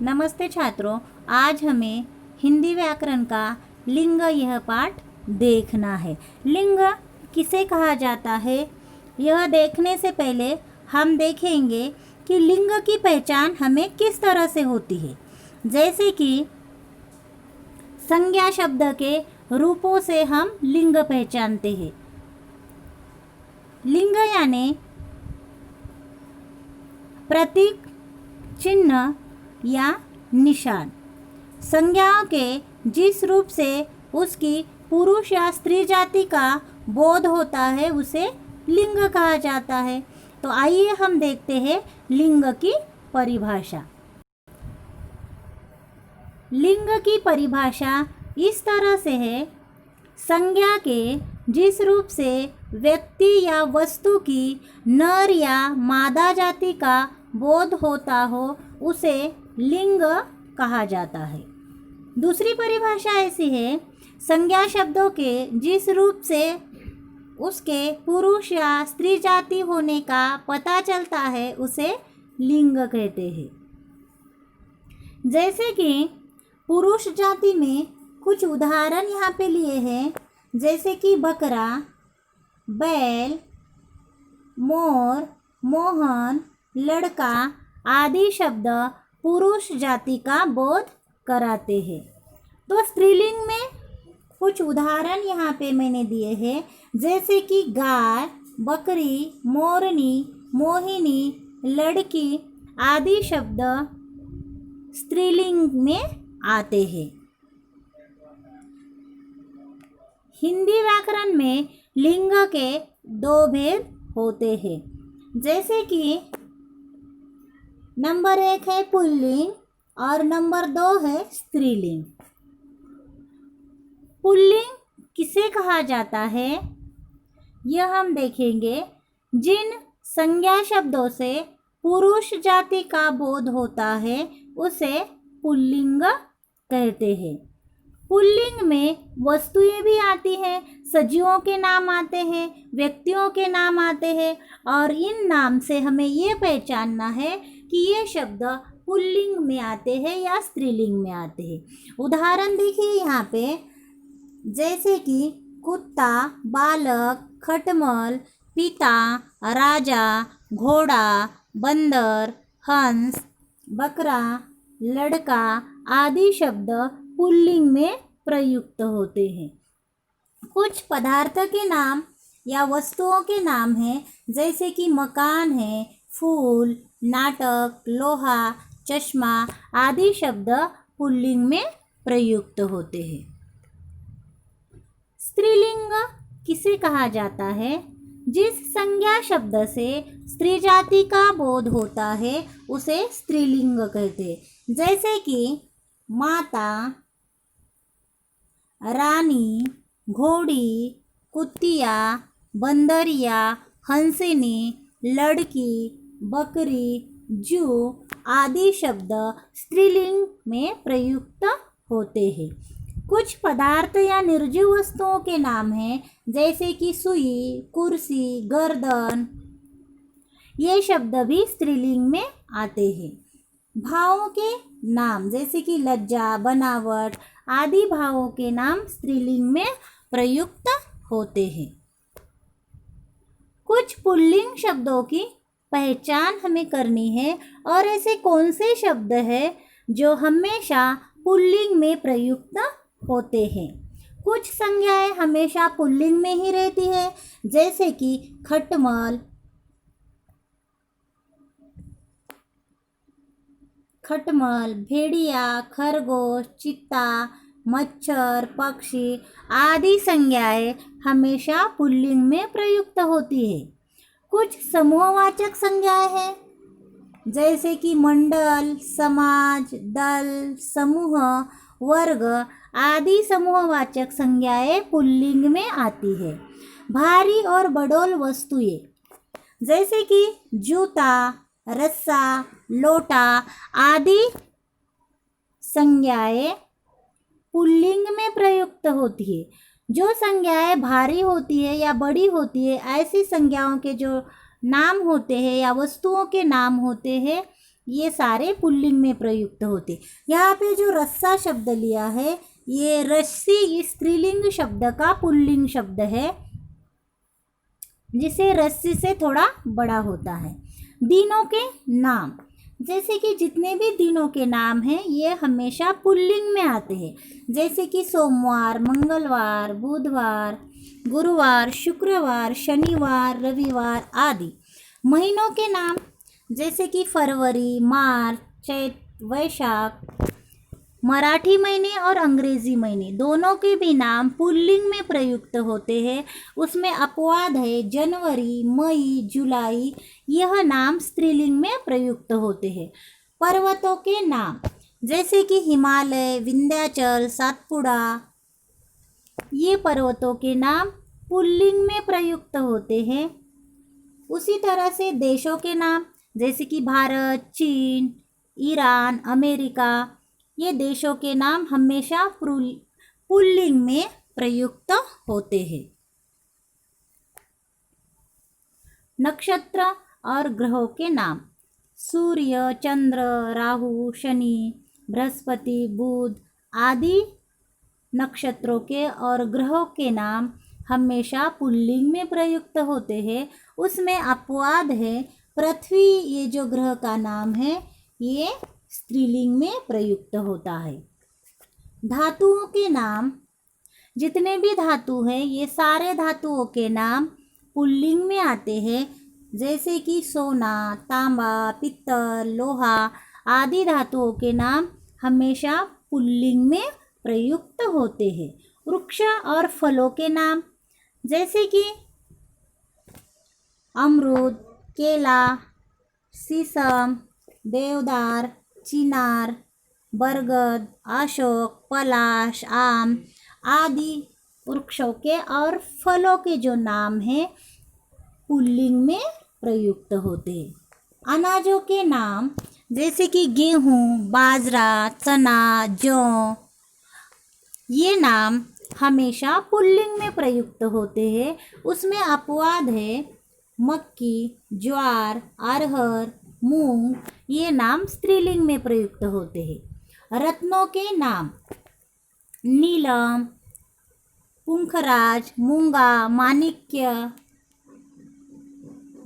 नमस्ते छात्रों, आज हमें हिंदी व्याकरण का लिंग यह पाठ देखना है। लिंग किसे कहा जाता है, यह देखने से पहले हम देखेंगे कि लिंग की पहचान हमें किस तरह से होती है। जैसे कि संज्ञा शब्द के रूपों से हम लिंग पहचानते हैं। लिंग यानी प्रतीक, चिन्ह या निशान। संज्ञाओं के जिस रूप से उसकी पुरुष या स्त्री जाति का बोध होता है उसे लिंग कहा जाता है। तो आइए हम देखते हैं लिंग की परिभाषा। लिंग की परिभाषा इस तरह से है, संज्ञा के जिस रूप से व्यक्ति या वस्तु की नर या मादा जाति का बोध होता हो उसे लिंग कहा जाता है। दूसरी परिभाषा ऐसी है, संज्ञा शब्दों के जिस रूप से उसके पुरुष या स्त्री जाति होने का पता चलता है उसे लिंग कहते हैं। जैसे कि पुरुष जाति में कुछ उदाहरण यहाँ पे लिए हैं, जैसे कि बकरा, बैल, मोर, मोहन, लड़का आदि शब्द पुरुष जाति का बोध कराते हैं। तो स्त्रीलिंग में कुछ उदाहरण यहाँ पे मैंने दिए हैं, जैसे कि गाय, बकरी, मोरनी, मोहिनी, लड़की आदि शब्द स्त्रीलिंग में आते हैं। हिंदी व्याकरण में लिंग के दो भेद होते हैं, जैसे कि नंबर 1 है पुल्लिंग और नंबर 2 है स्त्रीलिंग। पुल्लिंग किसे कहा जाता है, यह हम देखेंगे। जिन संज्ञा शब्दों से पुरुष जाति का बोध होता है उसे पुल्लिंग कहते हैं। पुल्लिंग में वस्तुएं भी आती हैं, सजीवों के नाम आते हैं, व्यक्तियों के नाम आते हैं और इन नाम से हमें ये पहचानना है कि ये शब्द पुल्लिंग में आते हैं या स्त्रीलिंग में आते हैं। उदाहरण देखिए यहाँ पे, जैसे कि कुत्ता, बालक, खटमल, पिता, राजा, घोड़ा, बंदर, हंस, बकरा, लड़का आदि शब्द पुल्लिंग में प्रयुक्त होते हैं। कुछ पदार्थ के नाम या वस्तुओं के नाम हैं, जैसे कि मकान है, फूल, नाटक, लोहा, चश्मा आदि शब्द पुल्लिंग में प्रयुक्त होते हैं। स्त्रीलिंग किसे कहा जाता है, जिस संज्ञा शब्द से स्त्री जाति का बोध होता है उसे स्त्रीलिंग कहते हैं। जैसे कि माता, रानी, घोड़ी, कुतिया, बंदरिया, हंसिनी, लड़की, बकरी, जू आदि शब्द स्त्रीलिंग में प्रयुक्त होते हैं। कुछ पदार्थ या निर्जीव वस्तुओं के नाम हैं, जैसे कि सुई, कुर्सी, गर्दन, ये शब्द भी स्त्रीलिंग में आते हैं। भावों के नाम, जैसे कि लज्जा, बनावट आदि भावों के नाम स्त्रीलिंग में प्रयुक्त होते हैं। कुछ पुल्लिंग शब्दों की पहचान हमें करनी है और ऐसे कौन से शब्द हैं जो हमेशा पुल्लिंग में प्रयुक्त होते हैं। कुछ संज्ञाएं हमेशा पुल्लिंग में ही रहती है, जैसे कि खटमल, भेड़िया, खरगोश, चित्ता, मच्छर, पक्षी आदि संज्ञाएं हमेशा पुल्लिंग में प्रयुक्त होती है। कुछ समूहवाचक संज्ञाएं हैं, जैसे कि मंडल, समाज, दल, समूह, वर्ग आदि समूहवाचक संज्ञाएं पुल्लिंग में आती है। भारी और बड़ोल वस्तुएं, जैसे कि जूता, रस्सा, लोटा आदि संज्ञाएं पुल्लिंग में प्रयुक्त होती है। जो संज्ञाएं भारी होती है या बड़ी होती है, ऐसी संज्ञाओं के जो नाम होते हैं या वस्तुओं के नाम होते हैं ये सारे पुल्लिंग में प्रयुक्त होते। यहाँ पे जो रस्सा शब्द लिया है, ये रस्सी इस स्त्रीलिंग शब्द का पुल्लिंग शब्द है, जिसे रस्सी से थोड़ा बड़ा होता है। दिनों के नाम, जैसे कि जितने भी दिनों के नाम हैं ये हमेशा पुल्लिंग में आते हैं, जैसे कि सोमवार, मंगलवार, बुधवार, गुरुवार, शुक्रवार, शनिवार, रविवार आदि। महीनों के नाम, जैसे कि फरवरी, मार्च, चैत, वैशाख। मराठी महीने और अंग्रेजी महीने दोनों के भी नाम पुल्लिंग में प्रयुक्त होते हैं। उसमें अपवाद है जनवरी, मई, जुलाई, यह नाम स्त्रीलिंग में प्रयुक्त होते हैं। पर्वतों के नाम, जैसे कि हिमालय, विंध्याचल, सातपुड़ा, ये पर्वतों के नाम पुल्लिंग में प्रयुक्त होते हैं। उसी तरह से देशों के नाम, जैसे कि भारत, चीन, ईरान, अमेरिका, ये देशों के नाम हमेशा पुल्लिंग में प्रयुक्त होते हैं। नक्षत्र और ग्रहों के नाम, सूर्य, चंद्र, राहु, शनि, बृहस्पति, बुध आदि नक्षत्रों के और ग्रहों के नाम हमेशा पुल्लिंग में प्रयुक्त होते हैं। उसमें अपवाद है पृथ्वी, ये जो ग्रह का नाम है ये स्त्रीलिंग में प्रयुक्त होता है। धातुओं के नाम, जितने भी धातु हैं ये सारे धातुओं के नाम पुल्लिंग में आते हैं, जैसे कि सोना, तांबा, पित्तल, लोहा आदि धातुओं के नाम हमेशा पुल्लिंग में प्रयुक्त होते हैं। वृक्ष और फलों के नाम, जैसे कि अमरूद, केला, शीशम, देवदार, चिनार, बरगद, अशोक, पलाश, आम आदि वृक्षों के और फलों के जो नाम हैं पुल्लिंग में प्रयुक्त होते हैं। अनाजों के नाम, जैसे कि गेहूँ, बाजरा, चना, जौ, ये नाम हमेशा पुल्लिंग में प्रयुक्त होते हैं। उसमें अपवाद है मक्की, ज्वार, अरहर, मूंग, ये नाम स्त्रीलिंग में प्रयुक्त होते हैं। रत्नों के नाम, नीलम, पुंखराज, मूंगा, माणिक्य,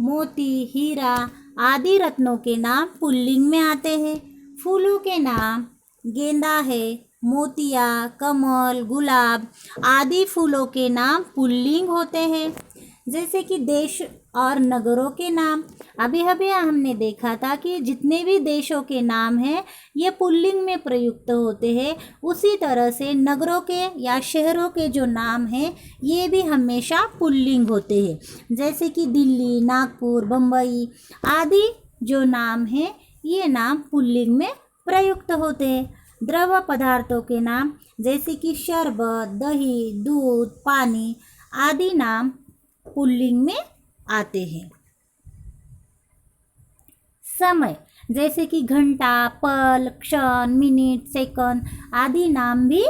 मोती, हीरा आदि रत्नों के नाम पुल्लिंग में आते हैं। फूलों के नाम, गेंदा है, मोतिया, कमल, गुलाब आदि फूलों के नाम पुल्लिंग होते हैं। जैसे कि देश और नगरों के नाम, अभी अभी हमने देखा था कि जितने भी देशों के नाम हैं ये पुल्लिंग में प्रयुक्त होते हैं। उसी तरह से नगरों के या शहरों के जो नाम हैं ये भी हमेशा पुल्लिंग होते हैं, जैसे कि दिल्ली, नागपुर, बम्बई आदि जो नाम हैं ये नाम पुल्लिंग में प्रयुक्त होते हैं। द्रव पदार्थों के नाम, जैसे कि शरबत, दही, दूध, पानी आदि नाम पुल्लिंग में आते हैं। समय, जैसे कि घंटा, पल, क्षण, मिनट, सेकंड आदि नाम भी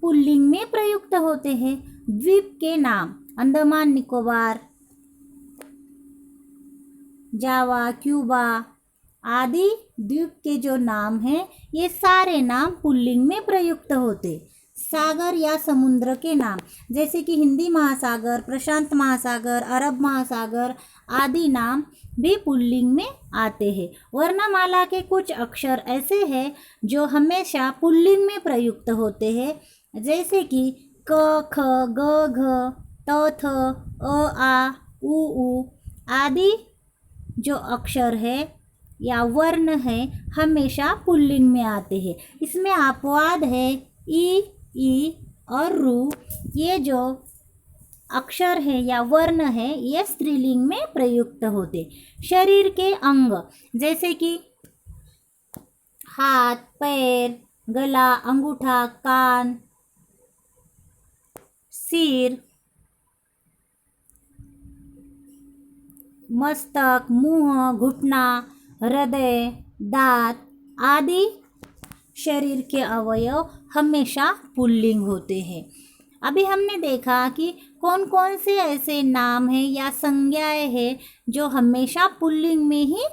पुल्लिंग में प्रयुक्त होते हैं। द्वीप के नाम, अंडमान निकोबार, जावा, क्यूबा आदि द्वीप के जो नाम हैं ये सारे नाम पुल्लिंग में प्रयुक्त होते। सागर या समुद्र के नाम, जैसे कि हिंदी महासागर, प्रशांत महासागर, अरब महासागर आदि नाम भी पुल्लिंग में आते हैं। वर्णमाला के कुछ अक्षर ऐसे हैं जो हमेशा पुल्लिंग में प्रयुक्त होते हैं, जैसे कि क, ख, ग, घ, त, थ, अ, आ, उ आदि जो अक्षर है या वर्ण है हमेशा पुल्लिंग में आते हैं। इसमें अपवाद है ई और रू, ये जो अक्षर है या वर्ण है ये स्त्रीलिंग में प्रयुक्त होते। शरीर के अंग, जैसे कि हाथ, पैर, गला, अंगूठा, कान, सिर, मस्तक, मुंह, घुटना, हृदय, दांत आदि शरीर के अवयव हमेशा पुल्लिंग होते हैं। अभी हमने देखा कि कौन कौन से ऐसे नाम हैं या संज्ञाएं हैं जो हमेशा पुल्लिंग में ही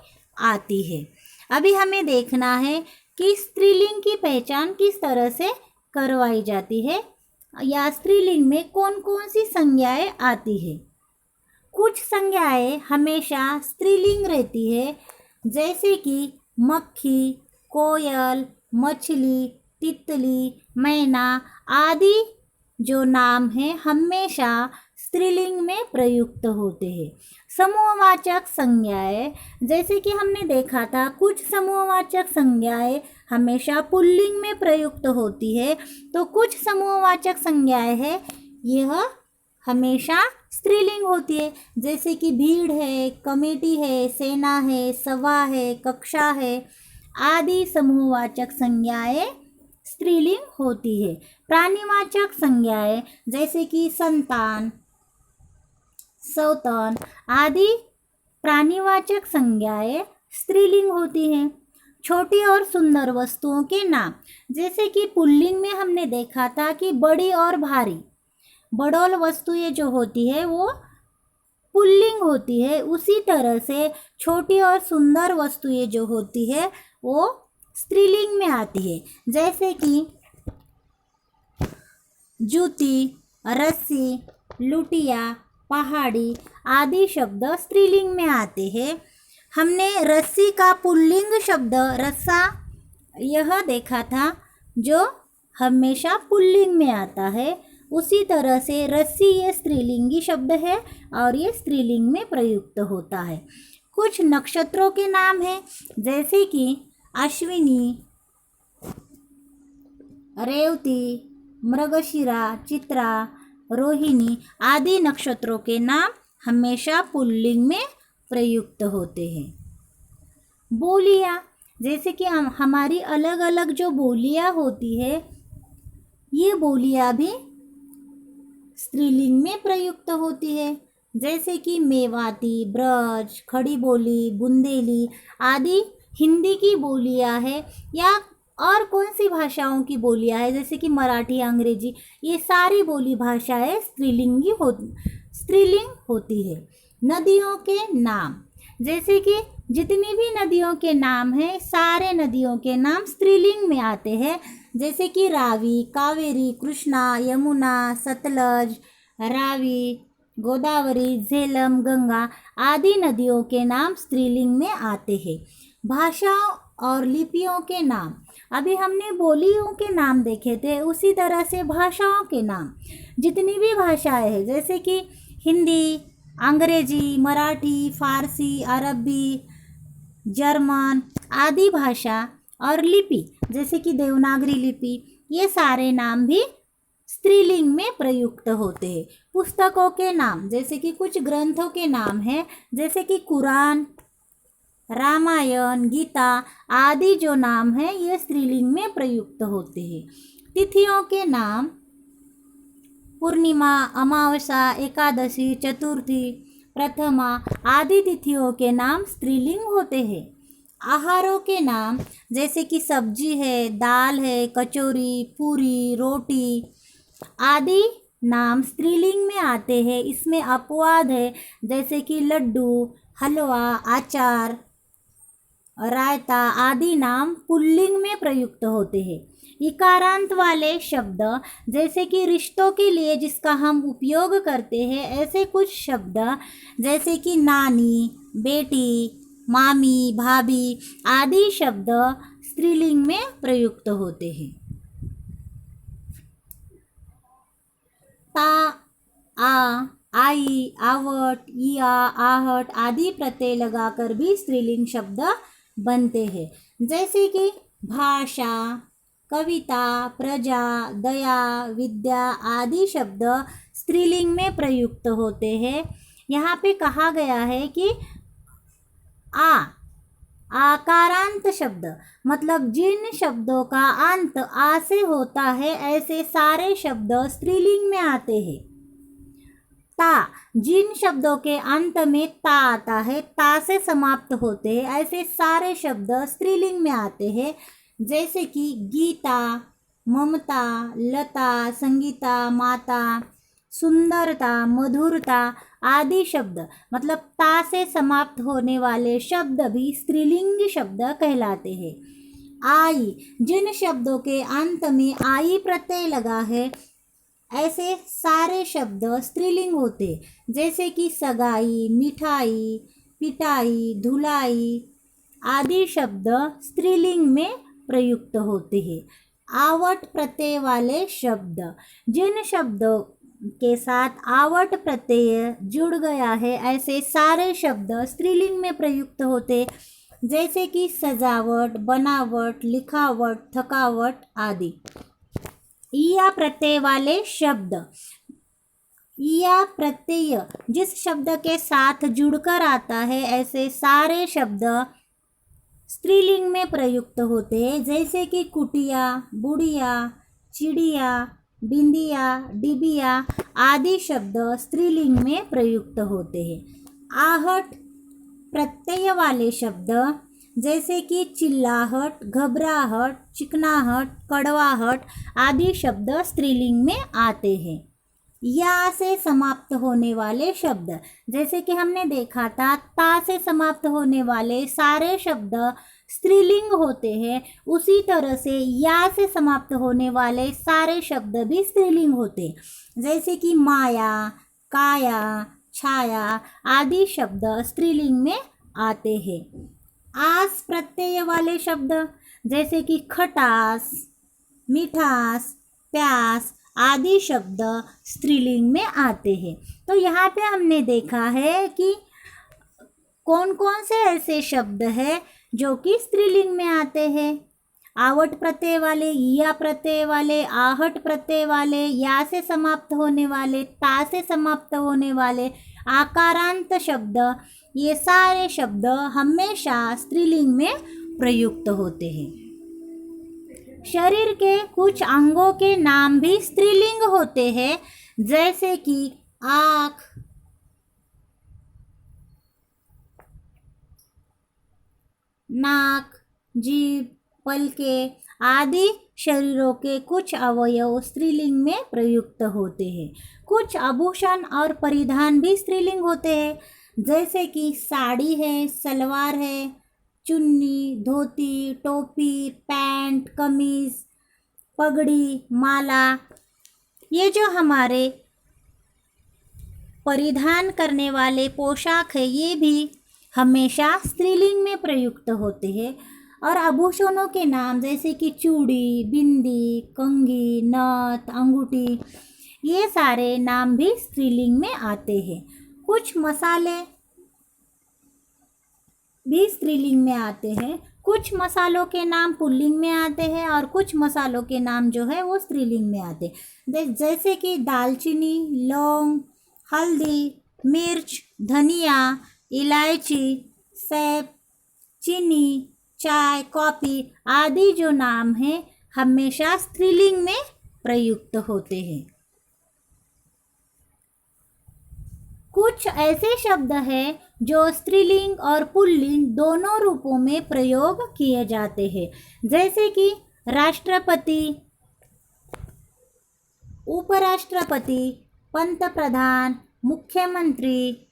आती है। अभी हमें देखना है कि स्त्रीलिंग की पहचान किस तरह से करवाई जाती है या स्त्रीलिंग में कौन कौन सी संज्ञाएं आती है। कुछ संज्ञाएं हमेशा स्त्रीलिंग रहती है, जैसे कि मक्खी, कोयल, मछली, तितली, मैना आदि जो नाम है हमेशा स्त्रीलिंग में प्रयुक्त होते हैं। समूहवाचक संज्ञाएं, जैसे कि हमने देखा था कुछ समूहवाचक संज्ञाएं हमेशा पुल्लिंग में प्रयुक्त होती है, तो कुछ समूहवाचक संज्ञाएं है यह हमेशा स्त्रीलिंग होती है, जैसे कि भीड़ है, कमेटी है, सेना है, सभा है, कक्षा है आदि समूहवाचक संज्ञाएं स्त्रीलिंग होती है। प्राणीवाचक संज्ञाएं जैसे कि संतान, सौतन आदि प्राणीवाचक संज्ञाएं स्त्रीलिंग होती हैं। छोटी और सुंदर वस्तुओं के नाम, जैसे कि पुल्लिंग में हमने देखा था कि बड़ी और भारी, बड़ोल वस्तुएं जो होती है वो पुल्लिंग होती है, उसी तरह से छोटी और सुंदर वस्तुएं जो होती है वो स्त्रीलिंग में आती है, जैसे कि जूती, रस्सी, लुटिया, पहाड़ी आदि शब्द स्त्रीलिंग में आते हैं। हमने रस्सी का पुल्लिंग शब्द रस्सा यह देखा था जो हमेशा पुल्लिंग में आता है, उसी तरह से रस्सी ये स्त्रीलिंगी शब्द है और ये स्त्रीलिंग में प्रयुक्त होता है। कुछ नक्षत्रों के नाम हैं, जैसे कि अश्विनी, रेवती, मृगशिरा, चित्रा, रोहिणी आदि नक्षत्रों के नाम हमेशा पुल्लिंग में प्रयुक्त होते हैं। बोलियां, जैसे कि हमारी अलग अलग जो बोलियां होती है ये बोलियां भी स्त्रीलिंग में प्रयुक्त होती है, जैसे कि मेवाती, ब्रज, खड़ी बोली, बुंदेली आदि हिंदी की बोलियां है, या और कौन सी भाषाओं की बोलियां है जैसे कि मराठी, अंग्रेजी, ये सारी बोली भाषाएं स्त्रीलिंग होती है। नदियों के नाम, जैसे कि जितनी भी नदियों के नाम हैं सारे नदियों के नाम स्त्रीलिंग में आते हैं, जैसे कि रावी, कावेरी, कृष्णा, यमुना, सतलज, रावी, गोदावरी, झेलम, गंगा आदि नदियों के नाम स्त्रीलिंग में आते हैं। भाषाओं और लिपियों के नाम, अभी हमने बोलियों के नाम देखे थे, उसी तरह से भाषाओं के नाम, जितनी भी भाषाएं हैं जैसे कि हिंदी, अंग्रेजी, मराठी, फारसी, अरबी, जर्मन आदि भाषा और लिपि जैसे कि देवनागरी लिपि, ये सारे नाम भी स्त्रीलिंग में प्रयुक्त होते हैं। पुस्तकों के नाम, जैसे कि कुछ ग्रंथों के नाम हैं, जैसे कि कुरान, रामायण, गीता आदि जो नाम है ये स्त्रीलिंग में प्रयुक्त होते हैं। तिथियों के नाम, पूर्णिमा, अमावस्या, एकादशी, चतुर्थी, प्रथमा आदि तिथियों के नाम स्त्रीलिंग होते हैं। आहारों के नाम, जैसे कि सब्जी है, दाल है, कचौरी, पूरी, रोटी आदि नाम स्त्रीलिंग में आते हैं। इसमें अपवाद है, जैसे कि लड्डू, हलवा, अचार, रायता आदि नाम पुल्लिंग में प्रयुक्त होते हैं। इकारांत वाले शब्द, जैसे कि रिश्तों के लिए जिसका हम उपयोग करते हैं, ऐसे कुछ शब्द जैसे कि नानी, बेटी, मामी, भाभी आदि शब्द स्त्रीलिंग में प्रयुक्त होते हैं। ता, आ, आई, आवट, इया, आहट आदि प्रत्यय लगाकर भी स्त्रीलिंग शब्द बनते हैं, जैसे कि भाषा, कविता, प्रजा, दया, विद्या आदि शब्द स्त्रीलिंग में प्रयुक्त होते हैं। यहाँ पे कहा गया है कि आकारांत शब्द, मतलब जिन शब्दों का अंत आ से होता है ऐसे सारे शब्द स्त्रीलिंग में आते हैं। ता, जिन शब्दों के अंत में ता आता है, ता से समाप्त होते हैं, ऐसे सारे शब्द स्त्रीलिंग में आते हैं, जैसे कि गीता, ममता, लता, संगीता, माता, सुंदरता, मधुरता आदि शब्द मतलब ता से समाप्त होने वाले शब्द भी स्त्रीलिंग शब्द कहलाते हैं। आई, जिन शब्दों के अंत में आई प्रत्यय लगा है ऐसे सारे शब्द स्त्रीलिंग होते, जैसे कि सगाई, मिठाई, पिटाई, धुलाई आदि शब्द स्त्रीलिंग में प्रयुक्त होते हैं। आवट प्रत्यय वाले शब्द, जिन शब्दों के साथ आवट प्रत्यय जुड़ गया है ऐसे सारे शब्द स्त्रीलिंग में प्रयुक्त होते, जैसे कि सजावट, बनावट, लिखावट, थकावट आदि। या प्रत्यय वाले शब्द, या प्रत्यय जिस शब्द के साथ जुड़कर आता है ऐसे सारे शब्द स्त्रीलिंग में प्रयुक्त होते हैं, जैसे कि कुटिया, बुढ़िया, चिड़िया, बिंदिया, डिबिया आदि शब्द स्त्रीलिंग में प्रयुक्त होते हैं। आहट प्रत्यय वाले शब्द, जैसे कि चिल्लाहट, घबराहट, चिकनाहट, कड़वाहट आदि शब्द स्त्रीलिंग में आते हैं। या से समाप्त होने वाले शब्द, जैसे कि हमने देखा था ता से समाप्त होने वाले सारे शब्द स्त्रीलिंग होते हैं, उसी तरह से या से समाप्त होने वाले सारे शब्द भी स्त्रीलिंग होते, जैसे कि माया, काया, छाया आदि शब्द स्त्रीलिंग में आते हैं। आस प्रत्यय वाले शब्द, जैसे कि खटास, मिठास, प्यास आदि शब्द स्त्रीलिंग में आते हैं। तो यहाँ पे हमने देखा है कि कौन कौन से ऐसे शब्द हैं जो कि स्त्रीलिंग में आते हैं। आवट प्रत्यय वाले, या प्रत्यय वाले, आहट प्रत्यय वाले, या से समाप्त होने वाले, ता से समाप्त होने वाले, आकारांत शब्द, ये सारे शब्द हमेशा स्त्रीलिंग में प्रयुक्त होते हैं। शरीर के कुछ अंगों के नाम भी स्त्रीलिंग होते हैं, जैसे कि आँख, नाक, जीभ, पलकें आदि शरीरों के कुछ अवयव स्त्रीलिंग में प्रयुक्त होते हैं। कुछ आभूषण और परिधान भी स्त्रीलिंग होते हैं, जैसे कि साड़ी है, सलवार है, चुन्नी, धोती, टोपी, पैंट, कमीज, पगड़ी, माला। ये जो हमारे परिधान करने वाले पोशाक है ये भी हमेशा स्त्रीलिंग में प्रयुक्त होते हैं। और आभूषणों के नाम, जैसे कि चूड़ी, बिंदी, कंघी, नथ, अंगूठी, ये सारे नाम भी स्त्रीलिंग में आते हैं। कुछ मसाले भी स्त्रीलिंग में आते हैं। कुछ मसालों के नाम पुल्लिंग में आते हैं और कुछ मसालों के नाम जो है वो स्त्रीलिंग में आते हैं, जैसे कि दालचीनी, लौंग, हल्दी, मिर्च, धनिया, इलायची, सैप, चीनी, चाय, कॉफ़ी आदि जो नाम हैं हमेशा स्त्रीलिंग में प्रयुक्त होते हैं। कुछ ऐसे शब्द हैं जो स्त्रीलिंग और पुल्लिंग दोनों रूपों में प्रयोग किए जाते हैं, जैसे कि राष्ट्रपति, उपराष्ट्रपति, पंतप्रधान, मुख्यमंत्री,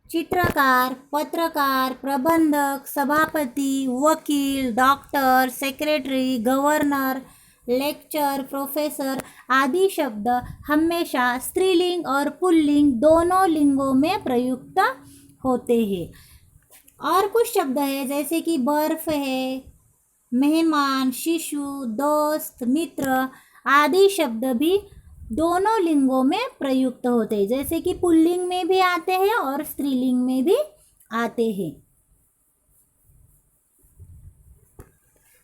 चित्रकार, पत्रकार, प्रबंधक, सभापति, वकील, doctor, secretary, governor, lecture, professor आदि शब्द हमेशा स्त्रीलिंग और पुल्लिंग दोनों लिंगों में प्रयुक्त होते हैं। और कुछ शब्द है जैसे कि बर्फ है, मेहमान, शिशु, दोस्त, मित्र आदि शब्द भी दोनों लिंगों में प्रयुक्त होते हैं, जैसे कि पुल्लिंग में भी आते हैं और स्त्रीलिंग में भी आते हैं।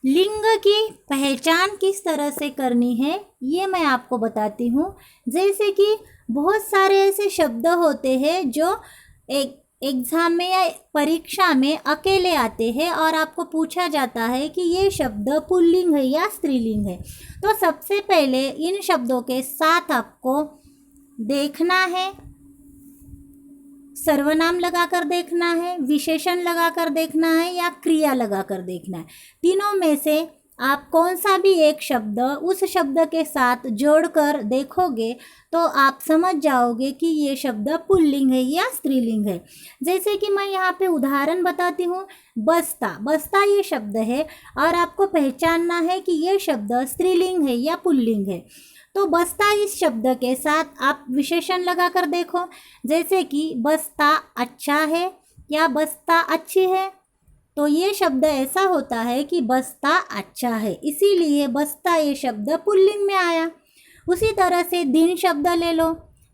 लिंग की पहचान किस तरह से करनी है ये मैं आपको बताती हूँ। जैसे कि बहुत सारे ऐसे शब्द होते हैं जो एक एग्ज़ाम में या परीक्षा में अकेले आते हैं और आपको पूछा जाता है कि ये शब्द पुल्लिंग है या स्त्रीलिंग है। तो सबसे पहले इन शब्दों के साथ आपको देखना है, सर्वनाम लगाकर देखना है, विशेषण लगाकर देखना है या क्रिया लगाकर देखना है। तीनों में से आप कौन सा भी एक शब्द उस शब्द के साथ जोड़कर देखोगे तो आप समझ जाओगे कि ये शब्द पुल्लिंग है या स्त्रीलिंग है। जैसे कि मैं यहाँ पे उदाहरण बताती हूँ, बस्ता। बस्ता ये शब्द है और आपको पहचानना है कि ये शब्द स्त्रीलिंग है या पुल्लिंग है। तो बस्ता इस शब्द के साथ आप विशेषण लगाकर देखो, जैसे कि बस्ता अच्छा है या बस्ता अच्छी है। तो ये शब्द ऐसा होता है कि बस्ता अच्छा है, इसीलिए बस्ता ये शब्द पुल्लिंग में आया। उसी तरह से दिन शब्द ले लो,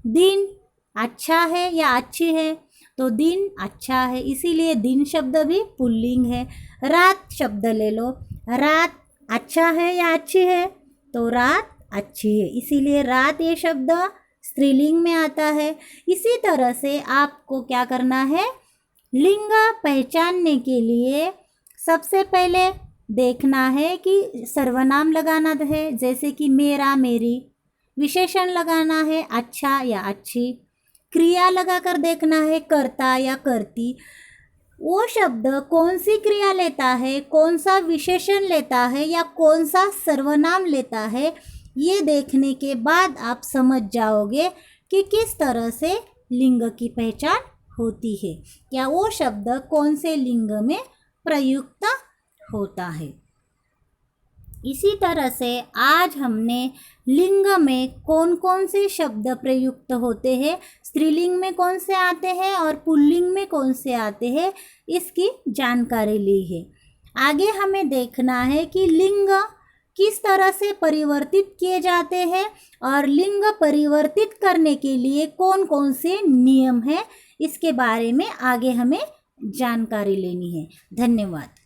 दिन अच्छा है या अच्छी है, तो दिन अच्छा है, इसीलिए दिन शब्द भी पुल्लिंग है। रात शब्द ले लो, रात अच्छा है या अच्छी है, तो रात अच्छी है, इसीलिए रात ये शब्द स्त्रीलिंग में आता है। इसी तरह से आपको क्या करना है, लिंग पहचानने के लिए सबसे पहले देखना है कि सर्वनाम लगाना है, जैसे कि मेरा, मेरी। विशेषण लगाना है, अच्छा या अच्छी। क्रिया लगाकर देखना है, करता या करती। वो शब्द कौन सी क्रिया लेता है, कौन सा विशेषण लेता है या कौन सा सर्वनाम लेता है, ये देखने के बाद आप समझ जाओगे कि किस तरह से लिंग की पहचान होती है, या वो शब्द कौन से लिंग में प्रयुक्त होता है। इसी तरह से आज हमने लिंग में कौन कौन से शब्द प्रयुक्त होते हैं, स्त्रीलिंग में कौन से आते हैं और पुल्लिंग में कौन से आते हैं, इसकी जानकारी ली है। आगे हमें देखना है कि लिंग किस तरह से परिवर्तित किए जाते हैं और लिंग परिवर्तित करने के लिए कौन कौन से नियम हैं, इसके बारे में आगे हमें जानकारी लेनी है। धन्यवाद।